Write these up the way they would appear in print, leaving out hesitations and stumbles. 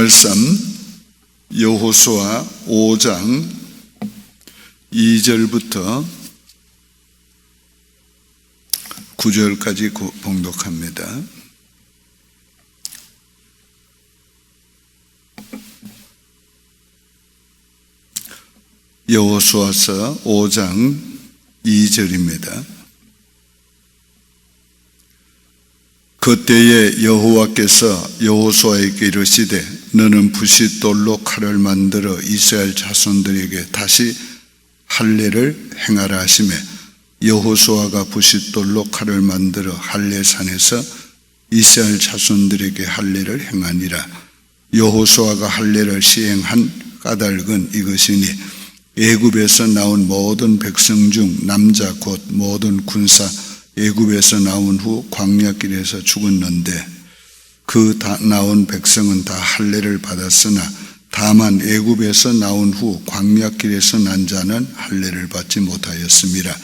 말씀 여호수아 5장 2절부터 9절까지 봉독합니다. 여호수아서 5장 2절입니다. 그때에 여호와께서 여호수아에게 이르시되 너는 부싯돌로 칼을 만들어 이스라엘 자손들에게 다시 할례를 행하라 하시매 여호수아가 부싯돌로 칼을 만들어 할례산에서 이스라엘 자손들에게 할례를 행하니라. 여호수아가 할례를 시행한 까닭은 이것이니 애굽에서 나온 모든 백성 중 남자 곧 모든 군사 애굽에서 나온 후 광야길에서 죽었는데 그 나온 백성은 다 할례를 받았으나 다만 애굽에서 나온 후 광야길에서 난 자는 할례를 받지 못하였습니다.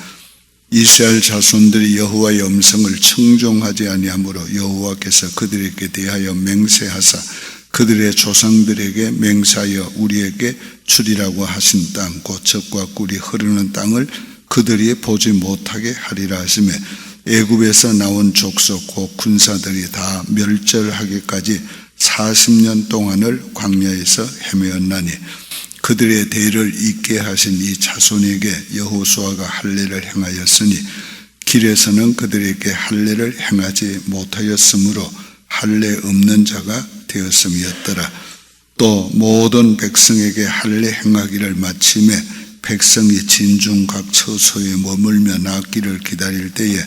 이스라엘 자손들이 여호와의 음성을 청종하지 아니하므로 여호와께서 그들에게 대하여 맹세하사 그들의 조상들에게 맹세하여 우리에게 주리라고 하신 땅 곧 젖과 꿀이 흐르는 땅을 그들이 보지 못하게 하리라 하시매 애굽에서 나온 족속 곧 군사들이 다 멸절하기까지 40년 동안을 광야에서 헤매었나니 그들의 대를 잇게 하신 이 자손에게 여호수아가 할례를 행하였으니 길에서는 그들에게 할례를 행하지 못하였으므로 할례 없는 자가 되었음이었더라. 또 모든 백성에게 할례 행하기를 마치매 백성이 진중 각 처소에 머물며 낫기를 기다릴 때에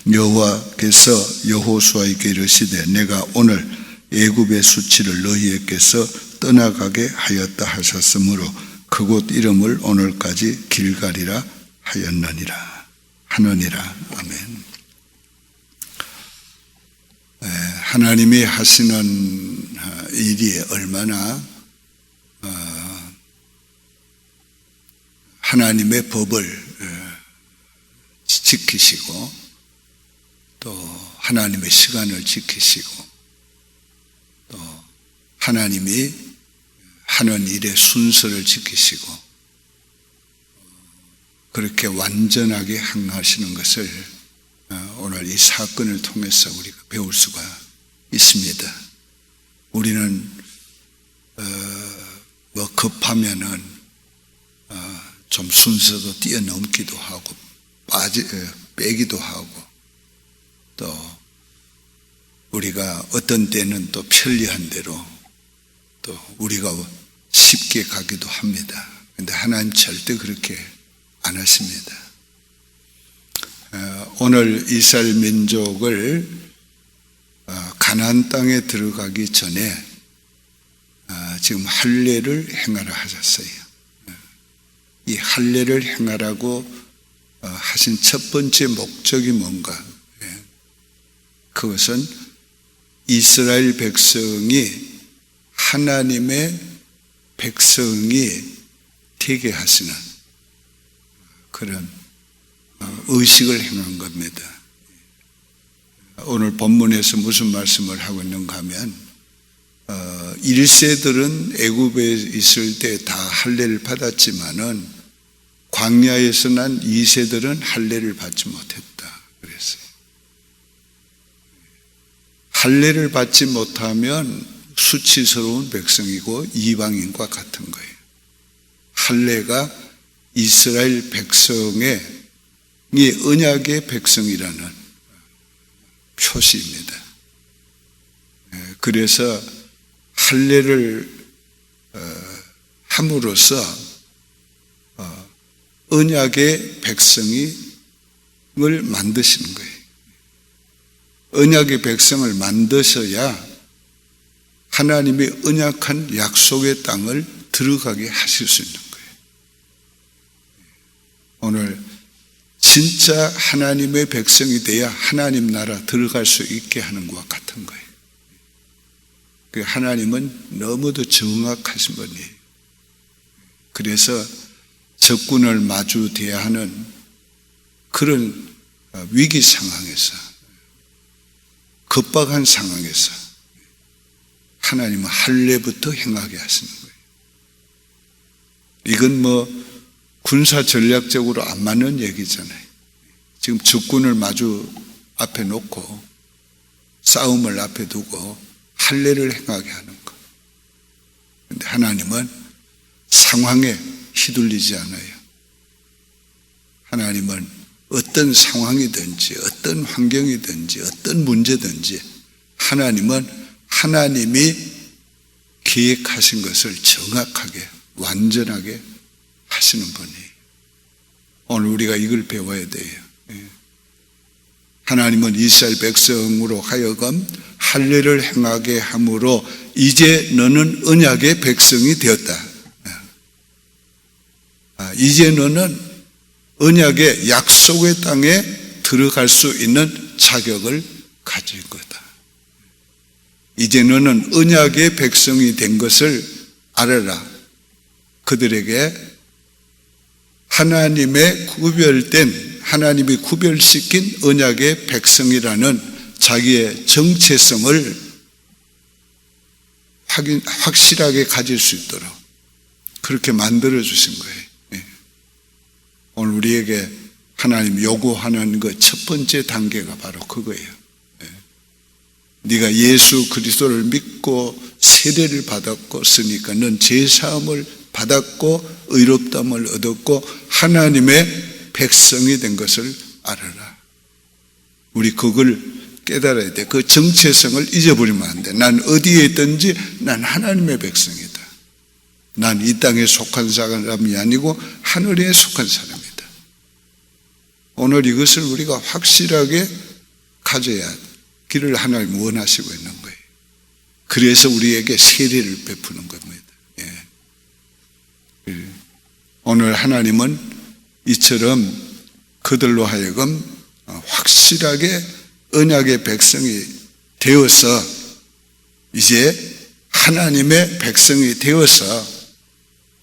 여호와께서 여호수아에게 이르시되 내가 오늘 애굽의 수치를 너희에게서 떠나가게 하였다 하셨으므로 그곳 이름을 오늘까지 길갈이라 하였느니라. 아멘. 하나님이 하시는 일이 얼마나 하나님의 법을 지키시고 또 하나님의 시간을 지키시고 또 하나님이 하는 일의 순서를 지키시고 그렇게 완전하게 행하시는 것을 오늘 이 사건을 통해서 우리가 배울 수가 있습니다. 우리는 급하면은 좀 순서도 뛰어넘기도 하고 빼기도 하고 또 우리가 어떤 때는 또 편리한 대로 또 우리가 쉽게 가기도 합니다. 그런데 하나님 절대 그렇게 안 하십니다. 오늘 이스라엘 민족을 가나안 땅에 들어가기 전에 지금 할례를 행하라 하셨어요. 이 할례를 행하라고 하신 첫 번째 목적이 뭔가? 그것은 이스라엘 백성이 하나님의 백성이 되게 하시는 그런 의식을 행한 겁니다. 오늘 본문에서 무슨 말씀을 하고 있는가 하면 1세들은 애굽에 있을 때 다 할례를 받았지만은 광야에서 난 2세들은 할례를 받지 못했다 그랬어요. 할례를 받지 못하면 수치스러운 백성이고 이방인과 같은 거예요. 할례가 이스라엘 백성의 언약의 백성이라는 표시입니다. 그래서 할례를 함으로써 언약의 백성을 만드시는 거예요. 언약의 백성을 만드셔야 하나님의 언약한 약속의 땅을 들어가게 하실 수 있는 거예요. 오늘 진짜 하나님의 백성이 돼야 하나님 나라 들어갈 수 있게 하는 것과 같은 거예요. 하나님은 너무도 정확하신 분이에요. 그래서 적군을 마주대야 하는 그런 위기 상황에서, 급박한 상황에서 하나님은 할례부터 행하게 하시는 거예요. 이건 뭐 군사 전략적으로 안 맞는 얘기잖아요. 지금 적군을 마주 앞에 놓고 싸움을 앞에 두고 할례를 행하게 하는 것. 그런데 하나님은 상황에 휘둘리지 않아요. 하나님은 어떤 상황이든지 어떤 환경이든지 어떤 문제든지 하나님은 하나님이 계획하신 것을 정확하게 완전하게 하시는 분이에요. 오늘 우리가 이걸 배워야 돼요. 하나님은 이스라엘 백성으로 하여금 할례를 행하게 함으로 이제 너는 언약의 백성이 되었다. 이제 너는 언약의 약속의 땅에 들어갈 수 있는 자격을 가질 거다. 이제 너는 언약의 백성이 된 것을 알아라. 그들에게 하나님의 구별된, 하나님이 구별시킨 언약의 백성이라는 자기의 정체성을 확실하게 가질 수 있도록 그렇게 만들어 주신 거예요. 오늘 우리에게 하나님 요구하는 그 첫 번째 단계가 바로 그거예요. 네가 예수 그리스도를 믿고 세례를 받았으니까 넌 죄사함을 받았고 의롭다함을 얻었고 하나님의 백성이 된 것을 알아라. 우리 그걸 깨달아야 돼. 그 정체성을 잊어버리면 안 돼. 난 어디에 있든지 난 하나님의 백성이다. 난 이 땅에 속한 사람이 아니고 하늘에 속한 사람이다. 오늘 이것을 우리가 확실하게 가져야 길을 하나님 원하시고 있는 거예요. 그래서 우리에게 세례를 베푸는 겁니다. 오늘 하나님은 이처럼 그들로 하여금 확실하게 언약의 백성이 되어서 이제 하나님의 백성이 되어서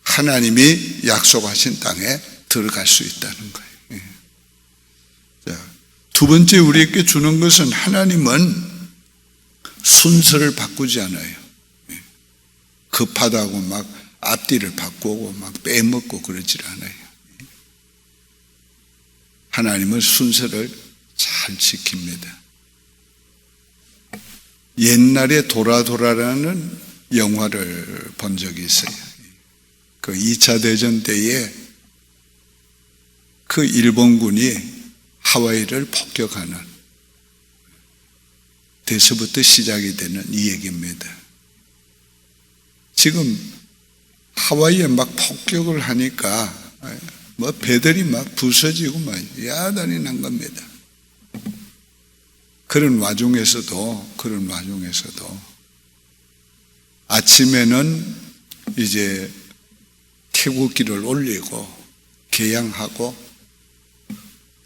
하나님이 약속하신 땅에 들어갈 수 있다는 거예요. 두 번째 우리에게 주는 것은 하나님은 순서를 바꾸지 않아요. 급하다고 막 앞뒤를 바꾸고 막 빼먹고 그러질 않아요. 하나님은 순서를 잘 지킵니다. 옛날에 도라도라라는 영화를 본 적이 있어요. 그 2차 대전 때에 그 일본군이 하와이를 폭격하는 데서부터 시작이 되는 이 얘기입니다. 지금 하와이에 막 폭격을 하니까 뭐 배들이 막 부서지고 막 야단이 난 겁니다. 그런 와중에서도 아침에는 이제 태국기를 올리고 개양하고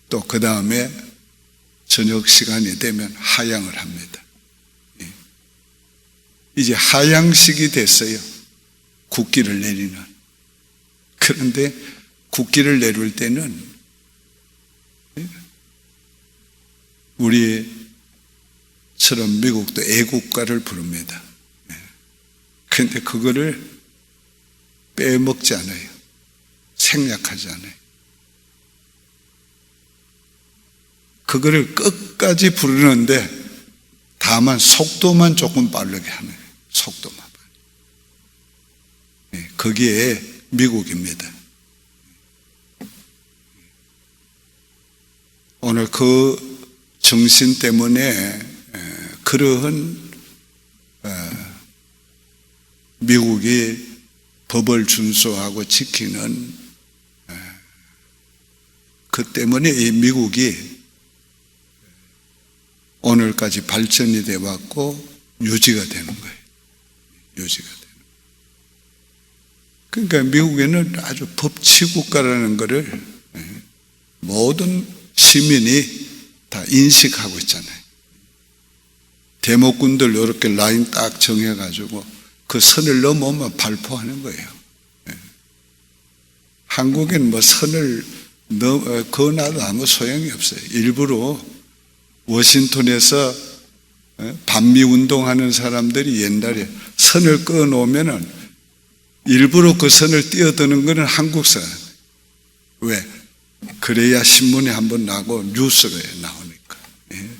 또 그 다음에 저녁 시간이 되면 하양을 합니다. 이제 하양식이 됐어요. 국기를 내리는. 그런데 국기를 내릴 때는 우리처럼 미국도 애국가를 부릅니다. 그런데 그거를 빼먹지 않아요. 생략하지 않아요. 그거를 끝까지 부르는데 다만 속도만 조금 빠르게 하는 거예요. 속도만. 거기에 미국입니다. 오늘 그 정신 때문에 그러한 미국이 법을 준수하고 지키는 그 때문에 이 미국이 오늘까지 발전이 돼 왔고 유지가 되는 거예요. 유지가 되는 거예요. 그러니까 미국에는 아주 법치국가라는 것을 모든 시민이 다 인식하고 있잖아요. 대목군들 이렇게 라인 딱 정해가지고 그 선을 넘어오면 발포하는 거예요. 한국엔 뭐 선을 그어놔도 아무 소용이 없어요. 일부러 워싱턴에서 반미운동하는 사람들이 옛날에 선을 그어 놓으면은 일부러 그 선을 뛰어드는 것은 한국 사람. 왜? 그래야 신문에 한번 나고 뉴스에 나오니까. 예.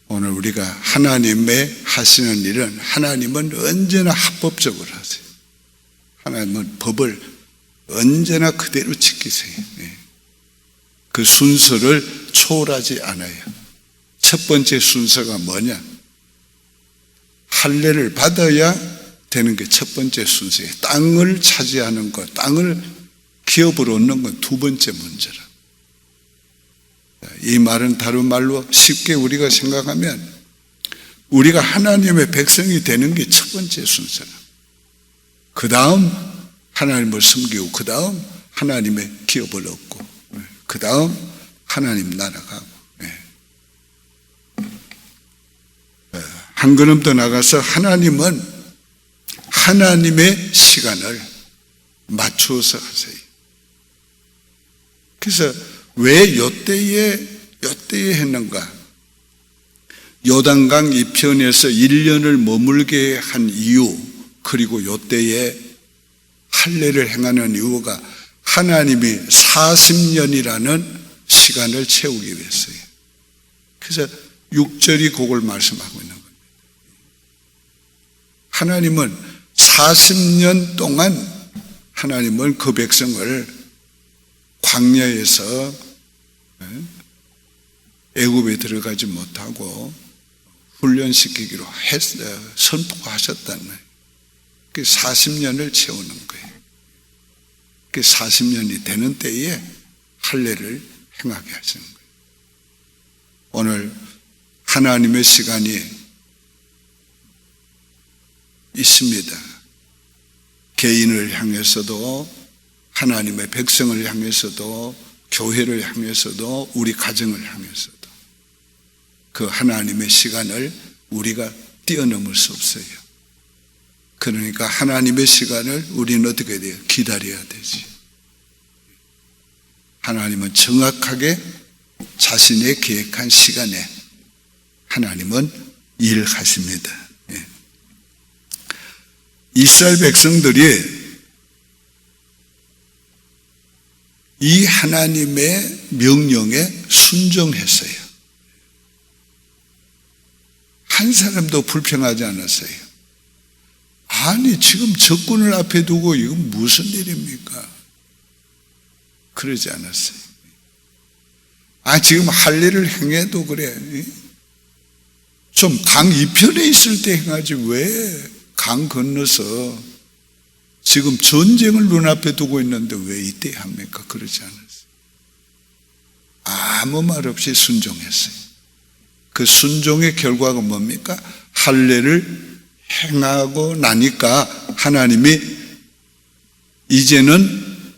오늘 우리가 하나님의 하시는 일은 하나님은 언제나 합법적으로 하세요. 하나님은 법을 언제나 그대로 지키세요. 예. 그 순서를 초월하지 않아요. 첫 번째 순서가 뭐냐? 할례를 받아야 되는 게 첫 번째 순서예요. 땅을 차지하는 것, 땅을 기업으로 얻는 건 두 번째 문제라. 이 말은 다른 말로 쉽게 우리가 생각하면 우리가 하나님의 백성이 되는 게 첫 번째 순서라. 그 다음 하나님을 섬기고, 그 다음 하나님의 기업을 얻고, 그 다음 하나님 나라가고. 한 걸음 더 나가서 하나님은 하나님의 시간을 맞추어서 하세요. 그래서 왜 요때에 했는가? 요단강 이편에서 1년을 머물게 한 이유, 그리고 요때에 할례를 행하는 이유가 하나님이 40년이라는 시간을 채우기 위해서예요. 그래서 6절이 그걸 말씀하고 있는 겁니다. 하나님은 40년 동안 하나님은 그 백성을 광야에서 애굽에 들어가지 못하고 훈련시키기로 선포하셨다는 거예요. 그 40년을 채우는 거예요. 그 40년이 되는 때에 할례를 행하게 하시는 거예요. 오늘 하나님의 시간이 있습니다. 개인을 향해서도, 하나님의 백성을 향해서도, 교회를 향해서도, 우리 가정을 향해서도 그 하나님의 시간을 우리가 뛰어넘을 수 없어요. 그러니까 하나님의 시간을 우리는 어떻게 돼요? 기다려야 되지. 하나님은 정확하게 자신의 계획한 시간에 하나님은 일하십니다. 이스라엘 백성들이 이 하나님의 명령에 순종했어요. 한 사람도 불평하지 않았어요. 아니, 지금 적군을 앞에 두고 이건 무슨 일입니까? 그러지 않았어요. 지금 할례를 행해도 그래. 좀 강 이편에 있을 때 행하지 왜 강 건너서 지금 전쟁을 눈앞에 두고 있는데 왜 이때 합니까? 그러지 않았어요. 아무 말 없이 순종했어요. 그 순종의 결과가 뭡니까? 할례를 행하고 나니까 하나님이 이제는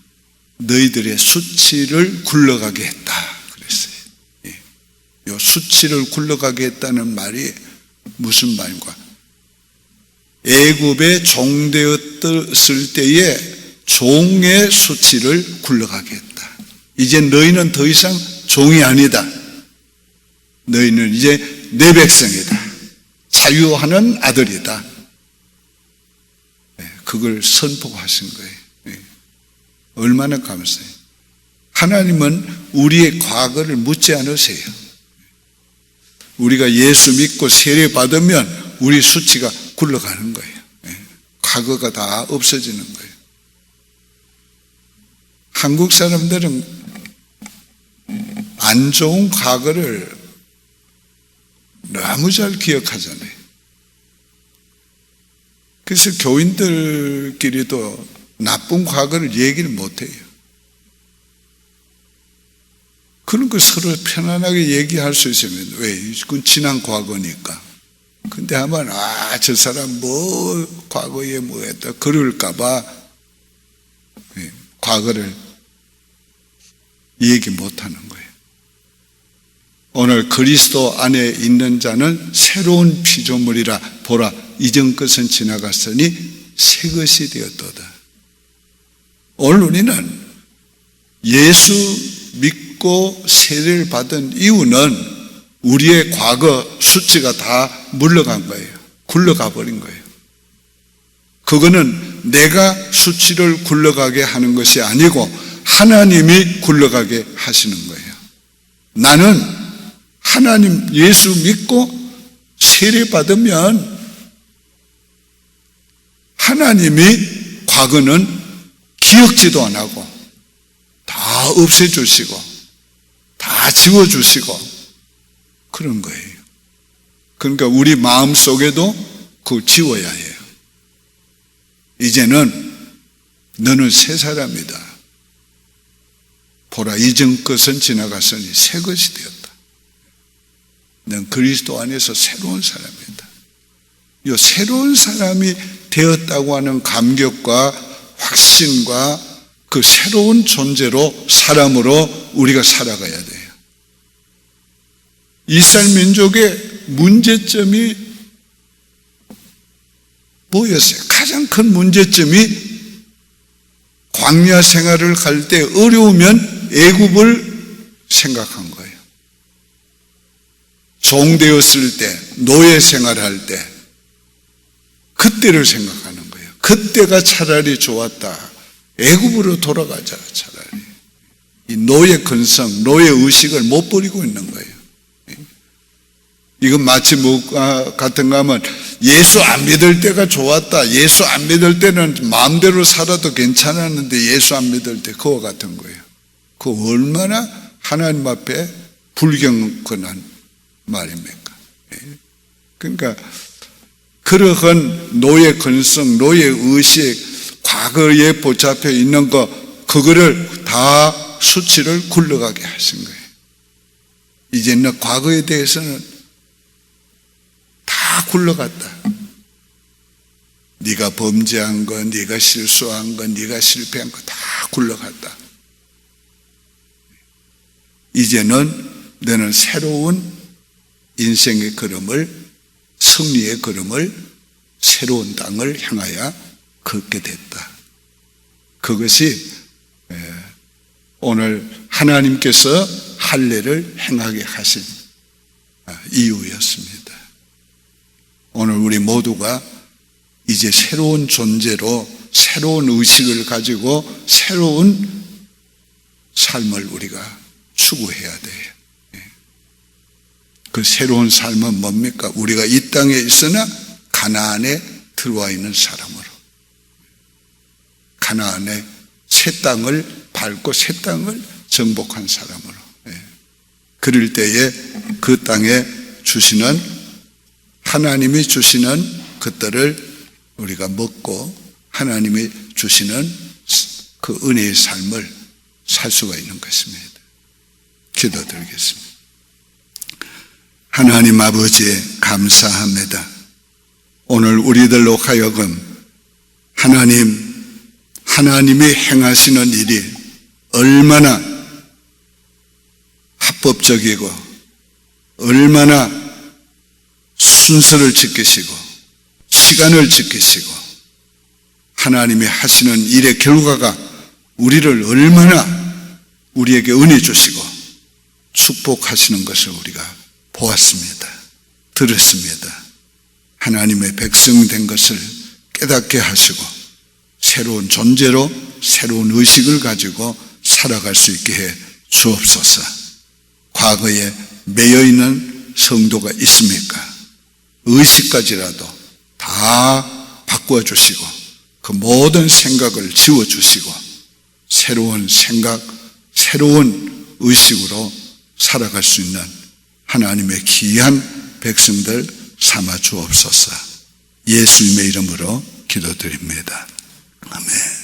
너희들의 수치를 굴러가게 했다 그랬어요. 이 수치를 굴러가게 했다는 말이 무슨 말인가? 애굽에 종되었을 때에 종의 수치를 굴러가게 했다. 이제 너희는 더 이상 종이 아니다. 너희는 이제 내 백성이다. 자유하는 아들이다. 그걸 선포하신 거예요. 얼마나 감사해요. 하나님은 우리의 과거를 묻지 않으세요. 우리가 예수 믿고 세례 받으면 우리 수치가 굴러가는 거예요. 과거가 다 없어지는 거예요. 한국 사람들은 안 좋은 과거를 너무 잘 기억하잖아요. 그래서 교인들끼리도 나쁜 과거를 얘기를 못해요. 그런 거 서로 편안하게 얘기할 수 있으면, 왜? 그건 지난 과거니까. 근데 한번 저 사람 과거에 뭐 했다 그럴까봐 과거를 얘기 못하는 거예요. 오늘 그리스도 안에 있는 자는 새로운 피조물이라. 보라, 이전 것은 지나갔으니 새 것이 되었도다. 오늘 우리는 예수 믿고 세례를 받은 이유는 우리의 과거 수치가 다 물러간 거예요. 굴러가 버린 거예요. 그거는 내가 수치를 굴러가게 하는 것이 아니고 하나님이 굴러가게 하시는 거예요. 나는 하나님 예수 믿고 세례 받으면 하나님이 과거는 기억지도 안 하고 다 없애주시고 다 지워주시고 그런 거예요. 그러니까 우리 마음속에도 그걸 지워야 해요. 이제는 너는 새 사람이다. 보라, 이전 것은 지나갔으니 새 것이 되었다. 넌 그리스도 안에서 새로운 사람이다. 이 새로운 사람이 되었다고 하는 감격과 확신과 그 새로운 존재로 사람으로 우리가 살아가야 돼요. 이스라엘 민족의 문제점이 뭐였어요? 가장 큰 문제점이 광야 생활을 갈 때 어려우면 애굽을 생각한 거예요. 종되었을 때, 노예 생활할 때 그때를 생각하는 거예요. 그때가 차라리 좋았다. 애굽으로 돌아가자 차라리. 이 노예 근성, 노예 의식을 못 버리고 있는 거예요. 이건 마치 뭐 같은 거 하면 예수 안 믿을 때가 좋았다. 예수 안 믿을 때는 마음대로 살아도 괜찮았는데 예수 안 믿을 때 그와 같은 거예요. 그 얼마나 하나님 앞에 불경건한 말입니까? 그러니까 그러한 노예 근성, 노예 의식, 과거에 붙잡혀 있는 거 그거를 다 수치를 굴러가게 하신 거예요. 이제는 과거에 대해서는 다 굴러갔다. 네가 범죄한 거, 네가 실수한 거, 네가 실패한 거 다 굴러갔다. 이제는 너는 새로운 인생의 걸음을, 승리의 걸음을 새로운 땅을 향하여 걷게 됐다. 그것이 오늘 하나님께서 할례를 행하게 하신 이유였습니다. 오늘 우리 모두가 이제 새로운 존재로 새로운 의식을 가지고 새로운 삶을 우리가 추구해야 돼요. 그 새로운 삶은 뭡니까? 우리가 이 땅에 있으나 가나안에 들어와 있는 사람으로, 가나안의 새 땅을 밟고 새 땅을 정복한 사람으로, 그럴 때에 그 땅에 주시는, 하나님이 주시는 것들을 우리가 먹고 하나님이 주시는 그 은혜의 삶을 살 수가 있는 것입니다. 기도드리겠습니다. 하나님 아버지 감사합니다. 오늘 우리들로 하여금 하나님이 행하시는 일이 얼마나 합법적이고 얼마나 순서를 지키시고 시간을 지키시고 하나님이 하시는 일의 결과가 우리를 얼마나 우리에게 은혜 주시고 축복하시는 것을 우리가 보았습니다. 들었습니다. 하나님의 백성 된 것을 깨닫게 하시고 새로운 존재로 새로운 의식을 가지고 살아갈 수 있게 해 주옵소서. 과거에 매여있는 성도가 있습니까? 의식까지라도 다 바꾸어주시고 그 모든 생각을 지워주시고 새로운 생각, 새로운 의식으로 살아갈 수 있는 하나님의 귀한 백성들 삼아 주옵소서. 예수님의 이름으로 기도드립니다. 아멘.